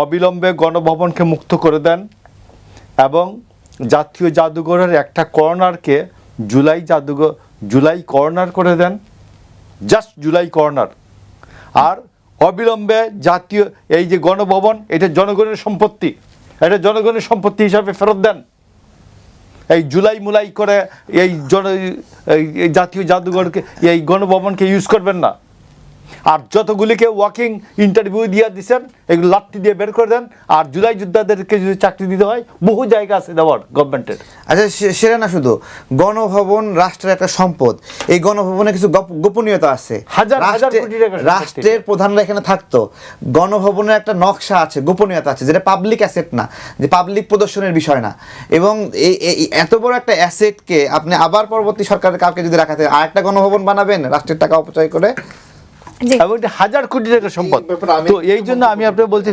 অবিলম্বে গণভবনকে মুক্ত করে দেন এবং জাতীয় জাদুঘরের একটা কর্নারকে জুলাই কর্নার করে দেন, জাস্ট জুলাই কর্নার। আর অবিলম্বে জাতীয় এই যে গণভবন, এটা জনগণের সম্পত্তি, এটা জনগণের সম্পত্তি হিসাবে ফেরত দেন। এই জুলাই মুলাই করে এই জাতীয় জাদুঘরকে, এই গণভবনকে ইউজ করবেন না। আর যতগুলিকে ওয়াকিং ইন্টারভিউ দিয়ে দিচ্ছেন এগুলো লাত্তি দিয়ে বের করে দেন। আর জুলাই যোদ্ধাদেরকে যদি চাকরি দিতে হয়, বহু জায়গা আছে দেওয়ার গভর্নমেন্টের। আচ্ছা, সেটা না, শুধু গণভবন রাষ্ট্রের একটা সম্পদ, এই গণভবনে কিছু গোপনীয়তা আছে। রাষ্ট্রের প্রধানরা এখানে থাকতো, গণভবনের একটা নকশা আছে, গোপনীয়তা আছে, যেটা পাবলিক অ্যাসেট না, যে পাবলিক প্রদর্শনের বিষয় না। এবং এত বড় একটা অ্যাসেটকে আপনি আবার পরবর্তী সরকারের কাউকে যদি রাখাতে আরেকটা গণভবন বানাবেন রাষ্ট্রের টাকা অপচয় করে, এবং 1000 কোটি টাকার সম্পদ। তো এই জন্য আমি আপনাকে বলছি,